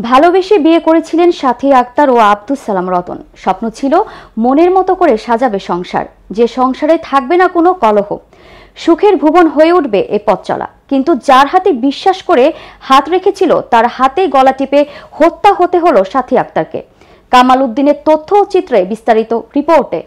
ভালোবেসে বিয়ে করেছিলেন সাথী আক্তার ও আব্দুস সালাম রতন। স্বপ্ন ছিল মনের মতো করে সাজাবে সংসার, যে সংসারে থাকবে না কোনো কলহ, সুখের ভুবন হয়ে উঠবে এ পথ চলা। কিন্তু যার হাতে বিশ্বাস করে হাত রেখেছিল তার হাতে গলা টিপে হত্যা হতে হলো সাথী আক্তারকে। কামাল উদ্দিনের তথ্য ও চিত্রে বিস্তারিত রিপোর্টে।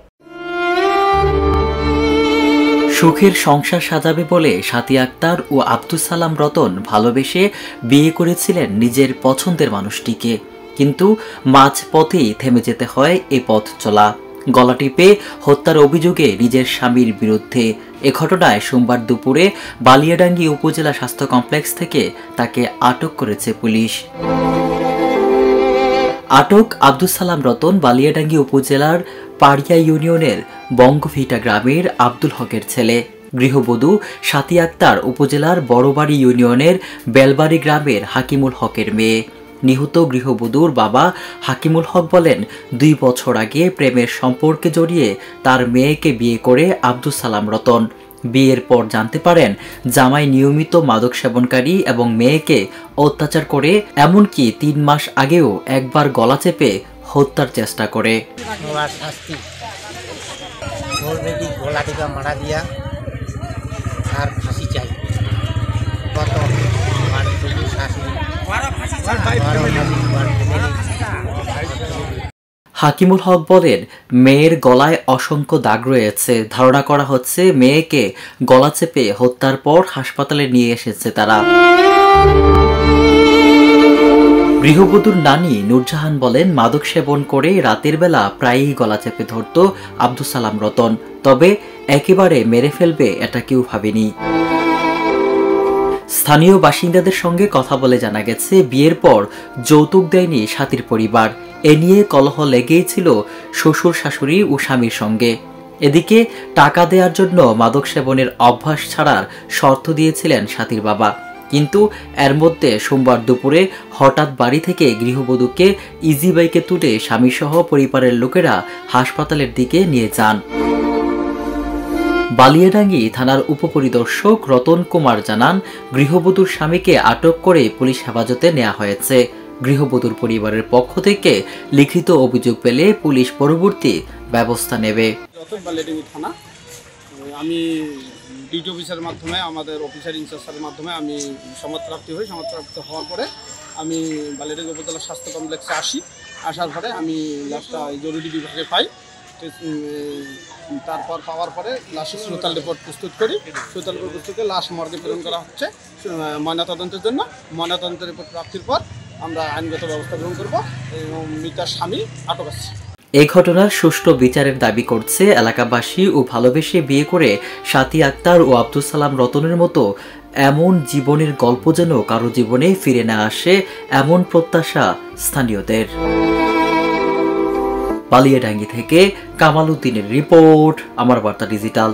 সুখের সংসার সাজাবে বলে সাথী আক্তার ও আব্দুস সালাম রতন ভালোবেসে বিয়ে করেছিলেন নিজের পছন্দের মানুষটিকে, কিন্তু মাঝপথেই থেমে যেতে হয় এ পথ চলা। গলা টিপে হত্যার অভিযোগে নিজের স্বামীর বিরুদ্ধে এ ঘটনায় সোমবার দুপুরে বালিয়াডাঙ্গি উপজেলা স্বাস্থ্য কমপ্লেক্স থেকে তাকে আটক করেছে পুলিশ। আটক আব্দুস সালাম রতন বালিয়াডাঙ্গি উপজেলার পাড়িয়া ইউনিয়নের বঙ্গভিটা গ্রামের আব্দুল হকের ছেলে। গৃহবধূ সাথী আক্তার উপজেলার বড়বাড়ি ইউনিয়নের বেলবাড়ি গ্রামের হাকিমুল হকের মেয়ে। নিহত গৃহবধূর বাবা হাকিমুল হক বলেন, 2 বছর আগে প্রেমের সম্পর্কে জড়িয়ে তার মেয়েকে বিয়ে করে আব্দুস সালাম রতন। বিয়ের পর জানতে পারেন জামাই নিয়মিত মাদক সেবনকারী এবং মেয়েকে অত্যাচার করে, এমনকি 3 মাস আগেও একবার গলা চেপে হত্যার চেষ্টা করে। হাকিমুল হক বলেন, মেয়ের গলায় অসংখ্য দাগ রয়েছে। ধারণা করা হচ্ছে মেয়েকে গলা চেপে হত্যার পর হাসপাতালে নিয়ে এসেছে তারা। গৃহবধূর নানি নূরজাহান বলেন, মাদক সেবন করে রাতের বেলা প্রায়ই গলা চেপে ধরত আব্দুস সালাম রতন, তবে একেবারে মেরে ফেলবে এটা কেউ ভাবেনি। স্থানীয় বাসিন্দাদের সঙ্গে কথা বলে জানা গেছে, বিয়ের পর যৌতুক দেয়নি সাথীর পরিবার। এ নিয়ে কলহ লেগেই ছিল শ্বশুর শাশুড়ি ও স্বামীর সঙ্গে। এদিকে টাকা দেওয়ার জন্য মাদক সেবনের অভ্যাস ছাড়ার শর্ত দিয়েছিলেন সাথীর বাবা, কিন্তু এর মধ্যে সোমবার দুপুরে হঠাৎ বাড়ি থেকে গৃহবধূকে ইজি বাইকে তুলে স্বামীসহ পরিবারের লোকেরা হাসপাতালের দিকে নিয়ে যান। বালিয়াডাঙ্গি থানার উপপরিদর্শক রতন কুমার জানান, গৃহবধূর স্বামীকে আটক করে পুলিশ হেফাজতে নেওয়া হয়েছে। গৃহবধূর পরিবারের পক্ষ থেকে লিখিত অভিযোগ পেলে পুলিশ পরবর্তী ব্যবস্থা নেবে। আমি ডিউটি অফিসারের মাধ্যমে, আমাদের অফিসার ইনচার্জের মাধ্যমে আমি সংবাদপ্রাপ্তি হই। সংবাদপ্রাপ্তি হওয়ার পরে আমি বালিয়াডাঙ্গি উপজেলা স্বাস্থ্য কমপ্লেক্সে আসার পরে আমি লাশটা জরুরি বিভাগে পাই। তারপর পাওয়ার পরে লাশের সুতাল রিপোর্ট প্রস্তুত করি। সুতাল রিপোর্ট প্রস্তুত করে লাশ মর্গে প্রেরণ করা হচ্ছে ময়নাতদন্তের জন্য। ময়নাতদন্তের রিপোর্ট প্রাপ্তির পর আমরা আইনগত ব্যবস্থা গ্রহণ করব এবং মৃতার স্বামী আটক আছে। এই ঘটনার সুষ্ঠু বিচারের দাবি করছে এলাকাবাসী ও ভালোবেসে বিয়ে করে সাথী আক্তার ও আব্দুস সালাম রতনের মতো এমন জীবনের গল্প যেন কারো জীবনে ফিরে না আসে, এমন প্রত্যাশা স্থানীয়দের। বালিয়াডাঙ্গি থেকে কামাল উদ্দিনের রিপোর্ট, আমার বার্তা ডিজিটাল।